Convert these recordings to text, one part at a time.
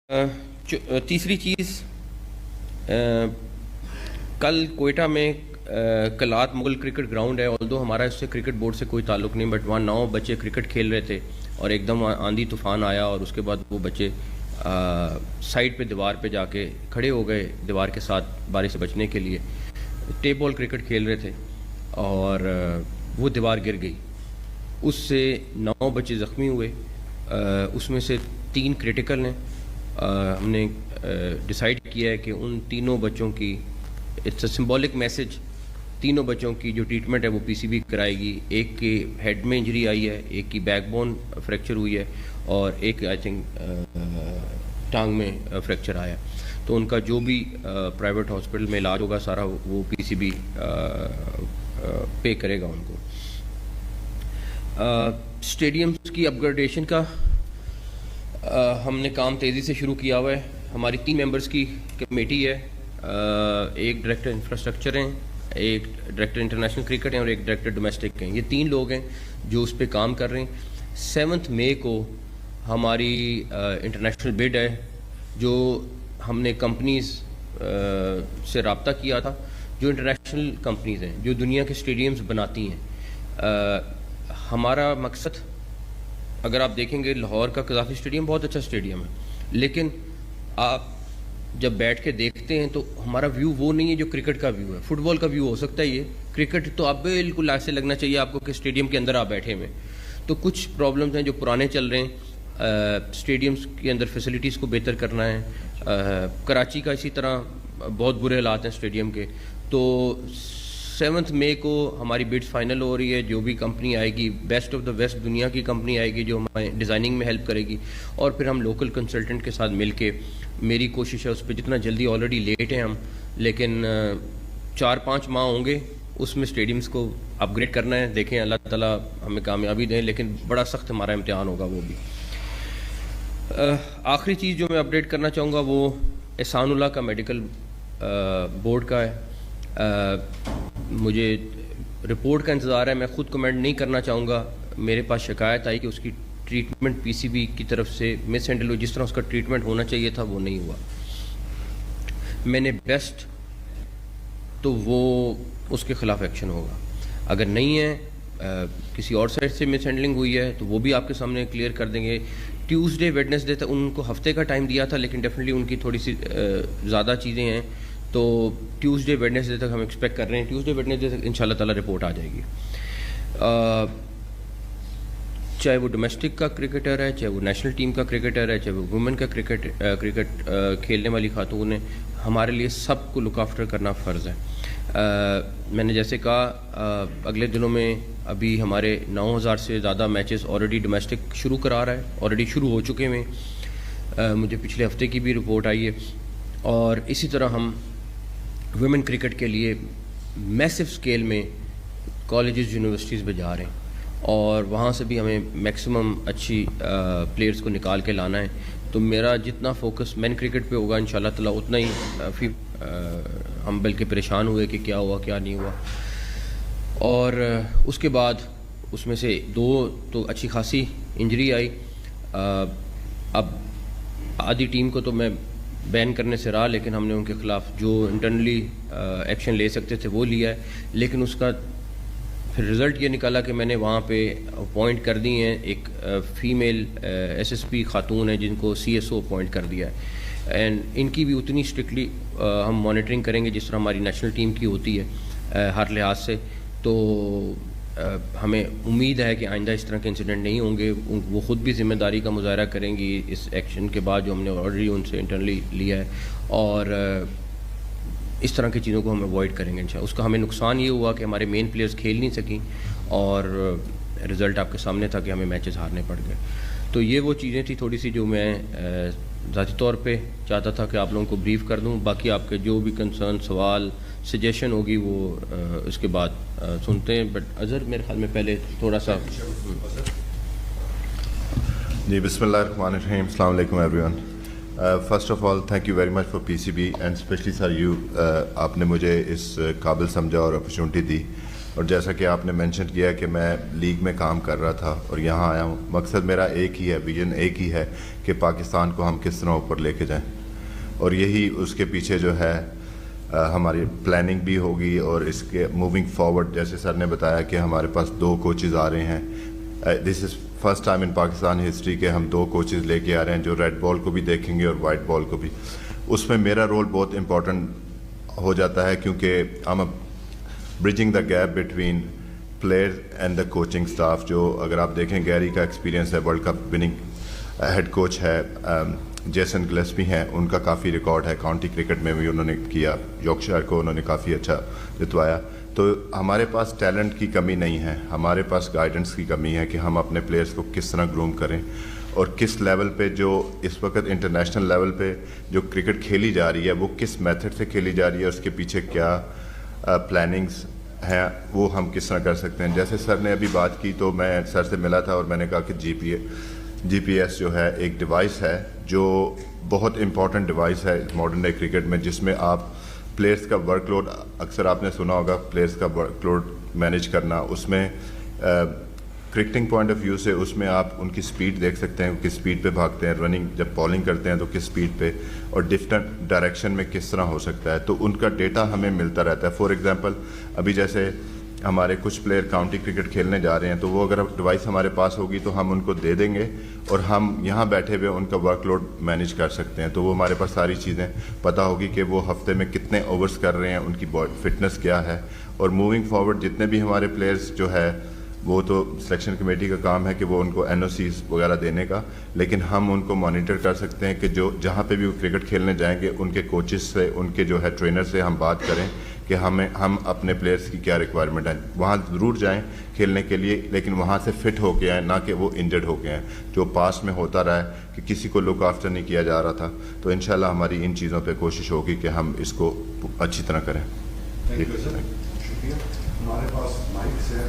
تیسری چیز، کل کوئٹہ میں کلات مغل کرکٹ گراؤنڈ ہے، آلدو ہمارا اس سے کرکٹ بورڈ سے کوئی تعلق نہیں، بٹ وہاں 9 بچے کرکٹ کھیل رہے تھے اور ایک دم آندھی طوفان آیا اور اس کے بعد وہ بچے سائڈ پہ دیوار پہ جا کے کھڑے ہو گئے دیوار کے ساتھ بارش سے بچنے کے لیے. ٹیپ بال کرکٹ کھیل رہے تھے اور وہ دیوار گر گئی. اس سے 9 بچے زخمی ہوئے، اس میں سے 3 کریٹیکل ہیں. ہم نے ڈیسائیڈ کیا ہے کہ ان تینوں بچوں کی اٹس اے سمبولک میسج، تینوں بچوں کی جو ٹریٹمنٹ ہے وہ پی سی بی کرائے گی. ایک کے ہیڈ میں انجری آئی ہے، ایک کی بیک بون فریکچر ہوئی ہے اور ایک آئی تھنک ٹانگ میں فریکچر آیا. تو ان کا جو بھی پرائیویٹ ہاسپٹل میں علاج ہوگا سارا وہ پی سی بی پے کرے گا ان کو. اسٹیڈیمس کی اپ گریڈیشن کا ہم نے کام تیزی سے شروع کیا ہوا ہے. ہماری 3 ممبرس کی کمیٹی ہے، ایک ڈائریکٹر انفراسٹرکچر ہیں، ایک ڈائریکٹر انٹرنیشنل کرکٹ ہیں اور ایک ڈائریکٹر ڈومیسٹک ہیں. یہ 3 لوگ ہیں جو اس پہ کام کر رہے ہیں. 7 مئی کو ہماری انٹرنیشنل بڈ ہے جو ہم نے کمپنیز سے رابطہ کیا تھا، جو انٹرنیشنل کمپنیز ہیں جو دنیا کے اسٹیڈیمز بناتی ہیں. ہمارا مقصد، اگر آپ دیکھیں گے لاہور کا قذافی اسٹیڈیم بہت اچھا اسٹیڈیم ہے، لیکن آپ جب بیٹھ کے دیکھتے ہیں تو ہمارا ویو وہ نہیں ہے جو کرکٹ کا ویو ہے. فٹ بال کا ویو ہو سکتا ہے یہ، کرکٹ تو آپ بالکل ایسے لگنا چاہیے آپ کو کہ اسٹیڈیم کے اندر آپ بیٹھے ہوئے. تو کچھ پرابلمس ہیں جو پرانے چل رہے ہیں. اسٹیڈیمس کے اندر فیسلٹیز کو بہتر کرنا ہے. کراچی کا اسی طرح بہت برے حالات ہیں اسٹیڈیم کے. تو 7 مئی کو ہماری بڈ فائنل ہو رہی ہے. جو بھی کمپنی آئے گی، بیسٹ آف دا بیسٹ دنیا کی کمپنی آئے گی جو ہمیں ڈیزائننگ میں ہیلپ کرے گی، اور پھر ہم لوکل کنسلٹنٹ کے ساتھ مل کے، میری کوشش ہے اس پہ جتنا جلدی، آلریڈی لیٹ ہیں ہم، لیکن 4-5 ماہ ہوں گے اس میں اسٹیڈیمس کو اپ گریڈ کرنا ہے. دیکھیں اللہ تعالیٰ ہمیں کامیابی دیں، لیکن بڑا سخت ہمارا امتحان ہوگا وہ بھی. آخری چیز جو میں اپڈیٹ کرنا چاہوں گا وہ احسان اللہ کا میڈیکل بورڈ کا ہے. مجھے رپورٹ کا انتظار ہے، میں خود کمنٹ نہیں کرنا چاہوں گا. میرے پاس شکایت آئی کہ اس کی ٹریٹمنٹ پی سی بی کی طرف سے مس ہینڈل ہوئی، جس طرح اس کا ٹریٹمنٹ ہونا چاہیے تھا وہ نہیں ہوا. میں نے بیسٹ تو وہ اس کے خلاف ایکشن ہوگا. اگر نہیں ہے کسی اور سائڈ سے مس ہینڈلنگ ہوئی ہے تو وہ بھی آپ کے سامنے کلیئر کر دیں گے. ٹیوزڈے ویڈنسڈے تک ان کو ہفتے کا ٹائم دیا تھا، لیکن ڈیفینیٹلی ان کی تھوڑی سی زیادہ چیزیں ہیں، تو ٹیوزڈے ویڈنسڈے تک ہم ایکسپیکٹ کر رہے ہیں. ٹیوزڈے ویڈنسڈے تک انشاءاللہ تعالیٰ رپورٹ آ جائے گی. چاہے وہ ڈومیسٹک کا کرکٹر ہے، چاہے وہ نیشنل ٹیم کا کرکٹر ہے، چاہے وہ وومن کا کرکٹ کھیلنے والی خاتون ہے، ہمارے لیے سب کو لک آفٹر کرنا فرض ہے. میں نے جیسے کہا اگلے دنوں میں ابھی ہمارے 9000 سے زیادہ میچز آلریڈی ڈومیسٹک شروع کرا رہا ہے، آلریڈی شروع ہو چکے ہیں. مجھے پچھلے ہفتے کی بھی رپورٹ آئی ہے. اور اسی طرح ہم ویمن کرکٹ کے لیے میسو اسکیل میں کالجز یونیورسٹیز میں جا رہے ہیں اور وہاں سے بھی ہمیں میکسیمم اچھی پلیئرز کو نکال کے لانا ہے. تو میرا جتنا فوکس مین کرکٹ پہ ہوگا انشاءاللہ تعالیٰ اتنا ہی ہم بلکہ پریشان ہوئے کہ کیا ہوا کیا نہیں ہوا. اور اس کے بعد اس میں سے 2 تو اچھی خاصی انجری آئی. اب آدھی ٹیم کو تو میں بین کرنے سے رہا، لیکن ہم نے ان کے خلاف جو انٹرنلی ایکشن لے سکتے تھے وہ لیا ہے. لیکن اس کا پھر رزلٹ یہ نکالا کہ میں نے وہاں پہ اپوائنٹ کر دی ہیں ایک فیمیل ایس ایس پی خاتون ہے جن کو سی ایس او اپوائنٹ کر دیا ہے. اینڈ ان کی بھی اتنی اسٹرکٹلی ہم مانیٹرنگ کریں گے جس طرح ہماری نیشنل ٹیم کی ہوتی ہے ہر لحاظ سے. تو ہمیں امید ہے کہ آئندہ اس طرح کے انسیڈنٹ نہیں ہوں گے. وہ خود بھی ذمہ داری کا مظاہرہ کریں گی اس ایکشن کے بعد جو ہم نے آلریڈی ان سے انٹرنلی لیا ہے، اور اس طرح کی چیزوں کو ہم اوائڈ کریں گے انشاءاللہ. اس کا ہمیں نقصان یہ ہوا کہ ہمارے مین پلیئرز کھیل نہیں سکیں اور رزلٹ آپ کے سامنے تھا کہ ہمیں میچز ہارنے پڑ گئے. تو یہ وہ چیزیں تھیں تھوڑی سی جو میں ذاتی طور پہ چاہتا تھا کہ آپ لوگوں کو بریف کر دوں. باقی آپ کے جو بھی کنسرن، سوال، سجیشن ہوگی وہ اس کے بعد سنتے ہیں. بٹ اظہر میرے خیال میں پہلے تھوڑا سا جی. بسم اللہ الرحمن الرحیم. السلام علیکم everyone. First of all thank you very much for P C B and specially sir you. آپ نے مجھے اس قابل سمجھا اور اپرچونٹی دی. اور جیسا کہ آپ نے مینشن کیا کہ میں لیگ میں کام کر رہا تھا اور یہاں آیا ہوں, مقصد میرا ایک ہی ہے, ویژن ایک ہی ہے کہ پاکستان کو ہم کس طرح اوپر لے کے جائیں, اور یہی اس کے پیچھے جو ہے ہماری پلاننگ بھی ہوگی. اور اس کے موونگ فارورڈ جیسے سر نے بتایا کہ ہمارے پاس 2 کوچز آ رہے ہیں. دس از فرسٹ ٹائم ان پاکستان ہسٹری کہ ہم 2 کوچز لے کے آ رہے ہیں جو ریڈ بال کو بھی دیکھیں گے اور وائٹ بال کو بھی. اس میں میرا رول بہت امپورٹنٹ ہو جاتا ہے کیونکہ I'm bridging the gap between players and the coaching staff. جو اگر آپ دیکھیں گیری کا ایکسپیرینس ہے, world cup winning head coach ہے, جیسن گلیسپی ہیں, ان کا کافی ریکارڈ ہے, کاؤنٹی کرکٹ میں بھی انہوں نے کیا, یارکشائر کو انہوں نے کافی اچھا جتوایا. تو ہمارے پاس ٹیلنٹ کی کمی نہیں ہے, ہمارے پاس گائیڈنس کی کمی ہے کہ ہم اپنے پلیئرز کو کس طرح گروم کریں اور کس لیول پہ, جو اس وقت انٹرنیشنل لیول پہ جو کرکٹ کھیلی جا رہی ہے وہ کس میتھڈ سے کھیلی جا رہی ہے, اس کے پیچھے کیا پلاننگز ہیں, وہ ہم کس طرح کر سکتے ہیں. جیسے سر نے ابھی بات کی تو میں سر سے ملا تھا اور میں نے کہا کہ جی پی ایس جو ہے ایک ڈیوائس ہے جو بہت امپورٹنٹ ڈیوائس ہے ماڈرن ڈے کرکٹ میں, جس میں آپ پلیئرز کا ورک لوڈ, اکثر آپ نے سنا ہوگا پلیئرز کا ورک لوڈ مینیج کرنا, اس میں کرکٹنگ پوائنٹ آف ویو سے اس میں آپ ان کی سپیڈ دیکھ سکتے ہیں, کس سپیڈ پہ بھاگتے ہیں, رننگ جب بالنگ کرتے ہیں تو کس سپیڈ پہ, اور ڈفرینٹ ڈائریکشن میں کس طرح ہو سکتا ہے. تو ان کا ڈیٹا ہمیں ملتا رہتا ہے. فار ایگزامپل ابھی جیسے ہمارے کچھ پلیئر کاؤنٹی کرکٹ کھیلنے جا رہے ہیں تو وہ اگر ڈیوائس ہمارے پاس ہوگی تو ہم ان کو دے دیں گے اور ہم یہاں بیٹھے ہوئے ان کا ورک لوڈ مینیج کر سکتے ہیں. تو وہ ہمارے پاس ساری چیزیں پتہ ہوگی کہ وہ ہفتے میں کتنے اوورز کر رہے ہیں, ان کی فٹنس کیا ہے. اور موونگ فارورڈ جتنے بھی ہمارے پلیئرز جو ہے وہ تو سلیکشن کمیٹی کا کام ہے کہ وہ ان کو این او سیز وغیرہ دینے کا, لیکن ہم ان کو مانیٹر کر سکتے ہیں کہ جو جہاں پہ بھی وہ کرکٹ کھیلنے جائیں گے ان کے کوچز سے, ان کے جو ہے ٹرینر سے ہم بات کریں کہ ہم اپنے پلیئرز کی کیا ریکوائرمنٹ ہے. وہاں ضرور جائیں کھیلنے کے لیے, لیکن وہاں سے فٹ ہو کے آئیں, نہ کہ وہ انجرڈ ہو کے آئیں, جو پاسٹ میں ہوتا رہا ہے کہ کسی کو لک آفٹر نہیں کیا جا رہا تھا. تو انشاءاللہ ہماری ان چیزوں پہ کوشش ہوگی کہ ہم اس کو اچھی طرح کریں. ہمارے پاس مائکس ہے,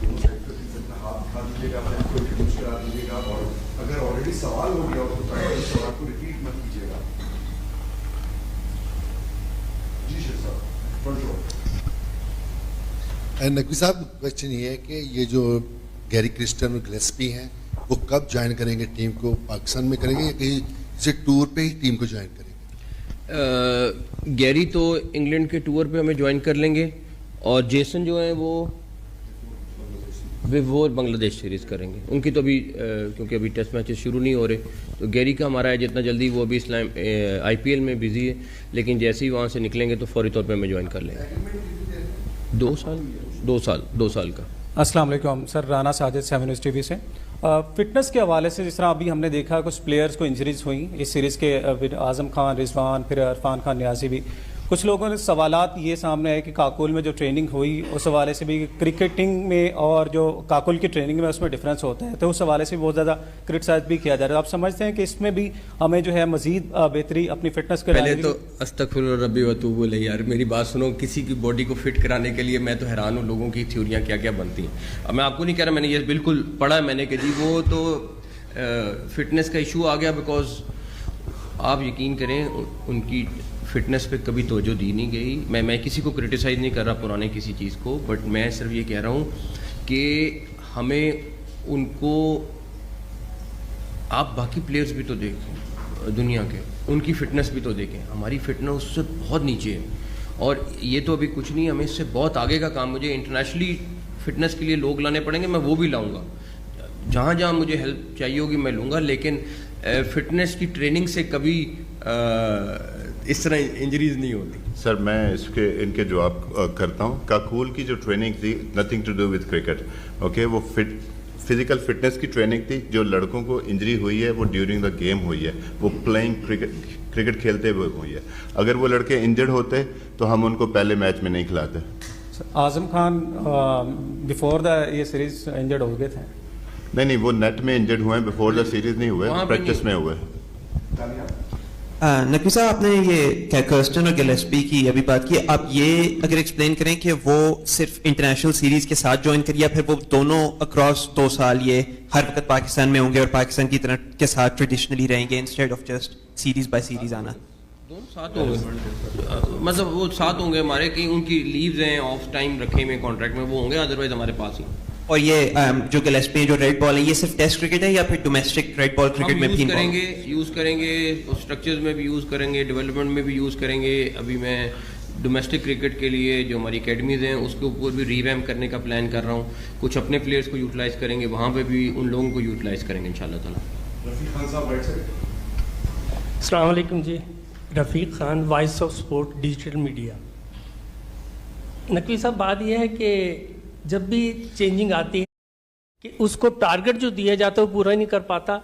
دونوں سائڈ پہ اپنا ہاتھ دکھا دیجیے گا, اپنے کو انٹروڈیوس کرا دیجیے گا, اور اگر آلریڈی سوال ہو گیا ہو تو اس سوال کو ریپیٹ مت کیجیے گا. جی شیر صاحب فرسٹ رو. نقوی صاحب کوشچن یہ ہے کہ یہ جو گیری کرسٹن اور گلیسپی ہیں وہ کب جوائن کریں گے ٹیم کو, پاکستان میں کریں گے یا کہیں کسی ٹور پہ ہی ٹیم کو جوائن کریں گے؟ گیری تو انگلینڈ کے ٹور پہ ہمیں جوائن کر لیں گے, اور جیسن جو ہیں وہ بنگلہ دیش سیریز کریں گے. ان کی تو ابھی کیونکہ ابھی ٹیسٹ میچز شروع نہیں ہو رہے, تو گیری کا ہمارا ہے جتنا جلدی, وہ ابھی آئی پی ایل میں بزی ہے, لیکن جیسے ہی وہاں سے نکلیں گے تو فوری طور پہ ہمیں جوائن کر لیں گے. 2 سال کا. السلام علیکم sir, Rana Sajid 7 news TV سے. فٹنس کے حوالے سے جس طرح ابھی ہم نے دیکھا کچھ پلیئرز کو انجریز ہوئیں اس سیریز کے, اعظم خان, رضوان, پھر عرفان خان نیازی بھی. کچھ لوگوں نے سوالات یہ سامنے آئے کہ کاکول میں جو ٹریننگ ہوئی اس حوالے سے بھی کرکٹنگ میں اور جو کاکول کی ٹریننگ میں اس میں ڈفرینس ہوتا ہے, تو اس حوالے سے بہت زیادہ کرٹیسائز بھی کیا جا رہا ہے. آپ سمجھتے ہیں کہ اس میں بھی ہمیں جو ہے مزید بہتری اپنی فٹنس کے پہلے تو استغفر ربی و توب الیہ, یار میری بات سنو, کسی کی باڈی کو فٹ کرانے کے لیے میں تو حیران ہوں لوگوں کی تھیوریاں کیا کیا بنتی ہیں. اب میں آپ کو نہیں کہہ رہا, میں نے یہ بالکل پڑھا میں نے کہ جی وہ تو فٹنس کا ایشو آ گیا, بیکاز آپ یقین کریں ان کی فٹنس پہ کبھی توجہ دی نہیں گئی. میں کسی کو کرٹیسائز نہیں کر رہا پرانے کسی چیز کو, بٹ میں صرف یہ کہہ رہا ہوں کہ ہمیں ان کو, آپ باقی پلیئرز بھی تو دیکھیں دنیا کے, ان کی فٹنس بھی تو دیکھیں, ہماری فٹنس اس سے بہت نیچے ہے. اور یہ تو ابھی کچھ نہیں, ہمیں اس سے بہت آگے کا کام, مجھے انٹرنیشنلی فٹنس کے لیے لوگ لانے پڑیں گے, میں وہ بھی لاؤں گا, جہاں جہاں مجھے ہیلپ چاہیے ہوگی میں لوں گا, لیکن فٹنس کی ٹریننگ سے کبھی اس طرح انجریز نہیں ہوتی. سر میں ان کے جواب کرتا ہوں. کاکول کی جو ٹریننگ تھی nothing to do with cricket, okay, وہ فزیکل فٹنس کی ٹریننگ تھی. جو لڑکوں کو انجری ہوئی ہے وہ ڈیورنگ دا گیم ہوئی ہے, وہ پلینگ کرکٹ کھیلتے ہوئے ہوئی ہے. اگر وہ لڑکے انجرڈ ہوتے تو ہم ان کو پہلے میچ میں نہیں کھلاتے. اعظم خان بیفور دا یہ سیریز انجرڈ ہو گئے تھے. نہیں, وہ نیٹ میں انجرڈ ہوئے ہیں, بیفور دا سیریز نہیں ہوئے, پریکٹس میں ہوئے. نقوی صاحب آپ نے یہ کرسٹن اور گلیسپی کی ابھی بات کی, آپ یہ اگر ایکسپلین کریں کہ وہ صرف انٹرنیشنل سیریز کے ساتھ جوائن کری, یا پھر وہ دونوں اکراس 2 سال یہ ہر وقت پاکستان میں ہوں گے اور پاکستان کی طرح کے ساتھ ٹریڈیشنلی رہیں گے instead of just series by series آنا؟ دونوں ساتھ ہوں گے, مطلب وہ ساتھ ہوں گے ہمارے, کہ ان کی لیوز ہیں, آف ٹائم رکھے ہوئے کانٹریکٹ میں, وہ ہوں گے, ادروائز ہمارے پاس ہی. اور یہ جو گلیسپی جو ریڈ بال ہے, یہ صرف ٹیسٹ کرکٹ ہے یا پھر ڈومیسٹک ریڈ بال کرکٹ میں بھی یوز کریں گے, اسٹرکچرز میں بھی یوز کریں گے, ڈیولپمنٹ میں بھی یوز کریں گے. ابھی میں ڈومیسٹک کرکٹ کے لیے جو ہماری اکیڈمیز ہیں اس کے اوپر بھی ریویمپ کرنے کا پلان کر رہا ہوں. کچھ اپنے پلیئرس کو یوٹیلائز کریں گے, وہاں پہ بھی ان لوگوں کو یوٹیلائز کریں گے انشاءاللہ تعالیٰ. رفیق خان صاحب رائٹ سائڈ. السلام علیکم جی. Rafiq Khan, voice of sport digital media. Naqvi صاحب, بات یہ ہے کہ جب بھی چینجنگ آتی ہے کہ اس کو ٹارگٹ جو دیا جاتا ہے وہ پورا نہیں کر پاتا.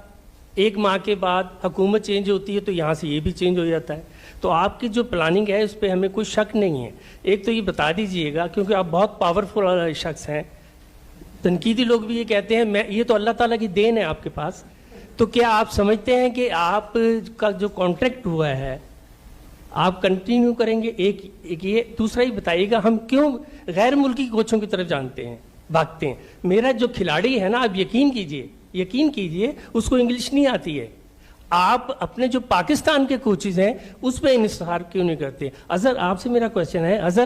1 ماہ کے بعد حکومت چینج ہوتی ہے تو یہاں سے یہ بھی چینج ہو جاتا ہے. تو آپ کی جو پلاننگ ہے اس پہ ہمیں کوئی شک نہیں ہے. ایک تو یہ بتا دیجئے گا, کیونکہ آپ بہت پاورفل شخص ہیں, تنقیدی لوگ بھی یہ کہتے ہیں یہ تو اللہ تعالیٰ کی دین ہے آپ کے پاس. تو کیا آپ سمجھتے ہیں کہ آپ کا جو کانٹریکٹ ہوا ہے آپ کنٹینیو کریں گے؟ ایک یہ. دوسرا یہ بتائیے گا, ہم کیوں غیر ملکی کوچوں کی طرف بھاگتے ہیں؟ میرا جو کھلاڑی ہے نا, آپ یقین کیجئے اس کو انگلش نہیں آتی ہے. آپ اپنے جو پاکستان کے کوچز ہیں اس پہ انحصار کیوں نہیں کرتے؟ اظہر, آپ سے میرا کوشچن ہے. اظہر,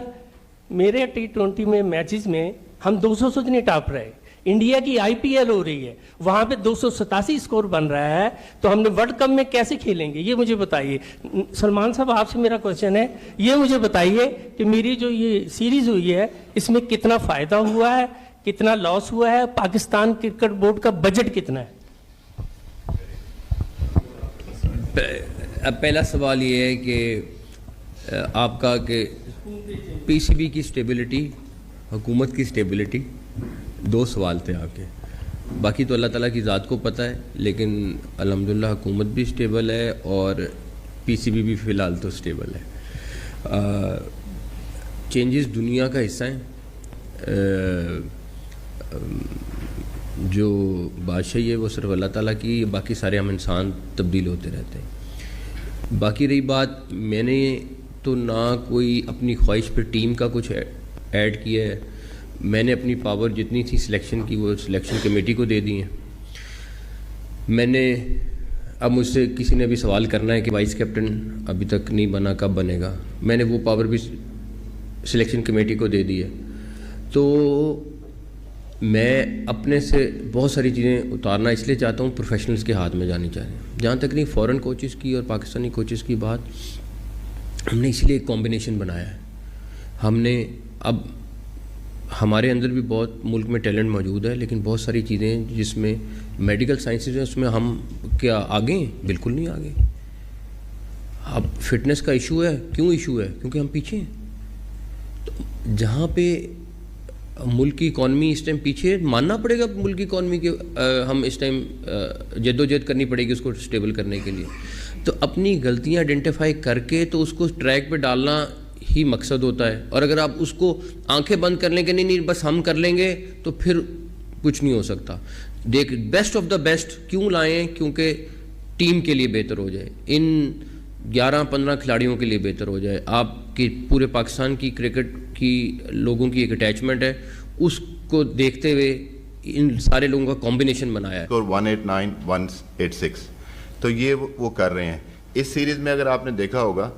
میرے T20 میں میچز میں ہم 200 سے نہیں ٹاپ رہے. انڈیا کی IPL ہو رہی ہے, وہاں پہ 287 اسکور بن رہا ہے, تو ہم نے ورلڈ کپ میں کیسے کھیلیں گے؟ یہ مجھے بتائیے. سلمان صاحب, آپ سے میرا کوشچن ہے, یہ مجھے بتائیے کہ میری جو یہ سیریز ہوئی ہے اس میں کتنا فائدہ ہوا ہے, کتنا لاس ہوا ہے, پاکستان کرکٹ بورڈ کا بجٹ کتنا ہے؟ اب پہلا سوال یہ ہے کہ آپ کا کہ PCB کی سٹیبلٹی, حکومت کی سٹیبلٹی, 2 سوال تھے آپ کے. باقی تو اللہ تعالیٰ کی ذات کو پتہ ہے, لیکن الحمدللہ حکومت بھی سٹیبل ہے اور PCB بھی فی الحال تو سٹیبل ہے. چینجز دنیا کا حصہ ہیں. جو بادشاہی ہے وہ صرف اللہ تعالیٰ کی, باقی سارے ہم انسان تبدیل ہوتے رہتے ہیں. باقی رہی بات, میں نے تو نہ کوئی اپنی خواہش پہ ٹیم کا کچھ ایڈ کیا ہے. میں نے اپنی پاور جتنی تھی سلیکشن کی وہ سلیکشن کمیٹی کو دے دی ہیں. میں نے اب مجھ سے کسی نے بھی سوال کرنا ہے کہ وائس کیپٹن ابھی تک نہیں بنا, کب بنے گا؟ میں نے وہ پاور بھی سلیکشن کمیٹی کو دے دی ہے. تو میں اپنے سے بہت ساری چیزیں اتارنا اس لیے چاہتا ہوں, پروفیشنلز کے ہاتھ میں جانی چاہیے. جہاں تک نہیں فورن کوچز کی اور پاکستانی کوچز کی بات, ہم نے اس لیے ایک کمبینیشن بنایا ہے. ہم نے اب ہمارے اندر بھی بہت ملک میں ٹیلنٹ موجود ہے, لیکن بہت ساری چیزیں جس میں میڈیکل سائنسز ہیں اس میں ہم کیا آگے ہیں؟ بالکل نہیں آگے. اب فٹنس کا ایشو ہے, کیوں ایشو ہے؟ کیونکہ ہم پیچھے ہیں. تو جہاں پہ ملک کی اکانومی اس ٹائم پیچھے, ماننا پڑے گا ملک کی اکانومی کے ہم اس ٹائم جدوجہد کرنی پڑے گی اس کو اسٹیبل کرنے کے لیے. تو اپنی غلطیاں آئیڈینٹیفائی کر کے تو اس کو ٹریک پہ ڈالنا ہی مقصد ہوتا ہے. اور اگر آپ اس کو آنکھیں بند کر لیں کہ نہیں بس ہم کر لیں گے, تو پھر کچھ نہیں ہو سکتا. دیکھ, بیسٹ آف دا بیسٹ کیوں لائیں؟ کیونکہ ٹیم کے لیے بہتر ہو جائے, ان 11-15 کھلاڑیوں کے لیے بہتر ہو جائے. آپ کی پورے پاکستان کی کرکٹ کی لوگوں کی ایک اٹیچمنٹ ہے, اس کو دیکھتے ہوئے ان سارے لوگوں کا کمبینیشن بنایا ہے. 189 186 تو یہ وہ کر رہے ہیں. اس سیریز میں اگر آپ نے دیکھا ہوگا,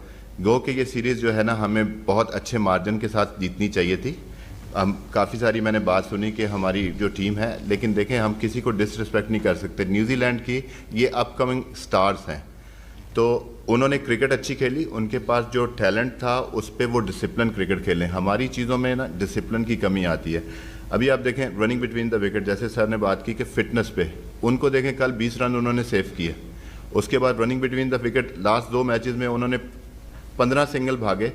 گو کہ یہ سیریز جو ہے نا ہمیں بہت اچھے مارجن کے ساتھ جیتنی چاہیے تھی. ہم کافی ساری میں نے بات سنی کہ ہماری جو ٹیم ہے, لیکن دیکھیں ہم کسی کو ڈس رسپیکٹ نہیں کر سکتے. نیوزی لینڈ کی یہ اپ کمنگ سٹارز ہیں, تو انہوں نے کرکٹ اچھی کھیلی, ان کے پاس جو ٹیلنٹ تھا اس پہ وہ ڈسپلن کرکٹ کھیلیں. ہماری چیزوں میں نا ڈسپلن کی کمی آتی ہے. ابھی آپ دیکھیں رننگ بٹوین دا وکٹ, جیسے سر نے بات کی کہ فٹنس پہ ان کو دیکھیں, کل 20 رن انہوں نے سیو کیے. اس کے بعد running between the wicket last 2 matches میں انہوں نے 15 سنگل بھاگے,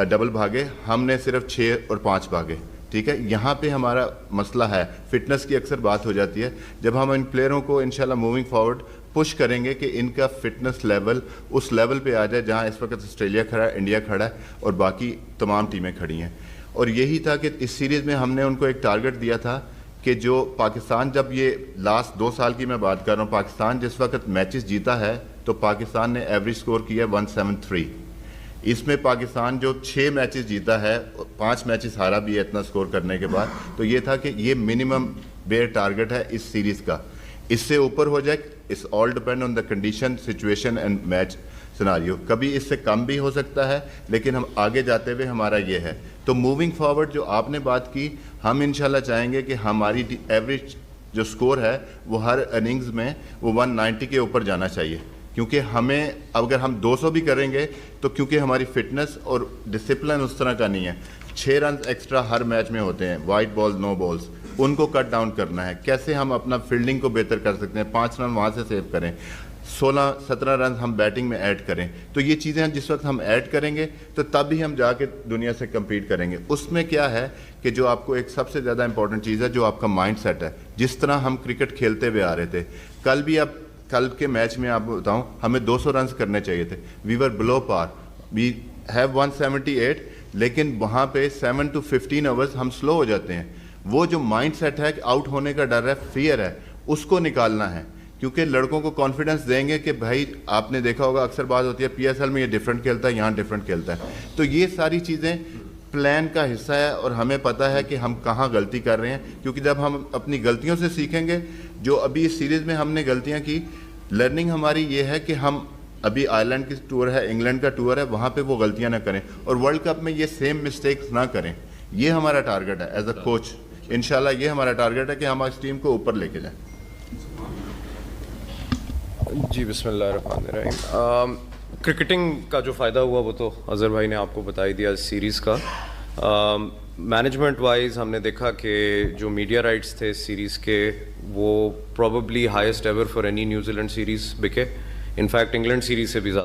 ڈبل بھاگے, ہم نے صرف 6 اور 5 بھاگے. ٹھیک ہے, یہاں پہ ہمارا مسئلہ ہے. فٹنس کی اکثر بات ہو جاتی ہے. جب ہم ان پلیئروں کو انشاءاللہ موونگ فارورڈ پش کریں گے کہ ان کا فٹنس لیول اس لیول پہ آ جائے جہاں اس وقت آسٹریلیا کھڑا ہے, انڈیا کھڑا ہے اور باقی تمام ٹیمیں کھڑی ہیں. اور یہی تھا کہ اس سیریز میں ہم نے ان کو ایک ٹارگٹ دیا تھا کہ جو پاکستان, جب یہ لاسٹ 2 سال کی میں بات کر رہا ہوں, پاکستان جس وقت میچز جیتا ہے تو پاکستان نے ایوریج سکور کیا 173. اس میں پاکستان جو 6 میچز جیتا ہے, 5 میچز ہارا بھی ہے اتنا سکور کرنے کے بعد. تو یہ تھا کہ یہ منیمم بیئر ٹارگٹ ہے اس سیریز کا. اس سے اوپر ہو جائے, اس all depend on the condition, situation and match scenario, کبھی اس سے کم بھی ہو سکتا ہے, لیکن ہم آگے جاتے ہوئے ہمارا یہ ہے. تو موونگ فارورڈ جو آپ نے بات کی, ہم انشاءاللہ چاہیں گے کہ ہماری ایوریج جو سکور ہے وہ ہر اننگز میں وہ 190 کے اوپر جانا چاہیے, کیونکہ ہمیں اگر ہم 200 بھی کریں گے تو کیونکہ ہماری فٹنس اور ڈسپلن اس طرح کا نہیں ہے. 6 رنز ایکسٹرا ہر میچ میں ہوتے ہیں, وائٹ بالز نو بالز, ان کو کٹ ڈاؤن کرنا ہے. کیسے ہم اپنا فیلڈنگ کو بہتر کر سکتے ہیں, 5 رن وہاں سے سیو کریں, 16-17 رنز ہم بیٹنگ میں ایڈ کریں. تو یہ چیزیں جس وقت ہم ایڈ کریں گے تو تب ہی ہم جا کے دنیا سے کمپیٹ کریں گے. اس میں کیا ہے کہ جو آپ کو ایک سب سے زیادہ امپورٹنٹ چیز ہے جو آپ کا مائنڈ سیٹ ہے. جس طرح ہم کرکٹ کھیلتے ہوئے آ رہے تھے, کل کے میچ میں آپ بتاؤں ہمیں 200 رنز کرنے چاہیے تھے, وی ور بلو پار, وی ہیو 178, لیکن وہاں پہ 7 to 15 اوورز ہم سلو ہو جاتے ہیں. وہ جو مائنڈ سیٹ ہے کہ آؤٹ ہونے کا ڈر ہے, فیئر ہے, اس کو نکالنا ہے. کیونکہ لڑکوں کو کانفیڈنس دیں گے کہ بھائی آپ نے دیکھا ہوگا اکثر بات ہوتی ہے پی ایس ایل میں یہ ڈیفرنٹ کھیلتا ہے, یہاں ڈیفرنٹ کھیلتا ہے. تو یہ ساری چیزیں پلان کا حصہ ہے اور ہمیں پتہ ہے کہ ہم کہاں غلطی کر رہے ہیں. کیونکہ جب ہم اپنی غلطیوں سے سیکھیں گے, جو ابھی اس سیریز میں ہم نے غلطیاں کی, لرننگ ہماری یہ ہے کہ ہم ابھی آئرلینڈ کی ٹور ہے, انگلینڈ کا ٹور ہے, وہاں پہ وہ غلطیاں نہ کریں اور ورلڈ کپ میں یہ سیم مسٹیکس نہ کریں. یہ ہمارا ٹارگٹ ہے ایز اے کوچ. انشاءاللہ یہ ہمارا ٹارگٹ ہے کہ ہم اس ٹیم کو اوپر لے کے جائیں. جی بسم اللہ الرحمن الرحیم. کرکٹنگ کا جو فائدہ ہوا وہ تو اظہر بھائی نے آپ کو بتا ہی دیا اس سیریز کا. مینجمنٹ وائز ہم نے دیکھا کہ جو میڈیا رائٹس تھے اس سیریز کے وہ probably highest ever for any New Zealand series بکے. انفیکٹ انگلینڈ سیریز سے بھی زیادہ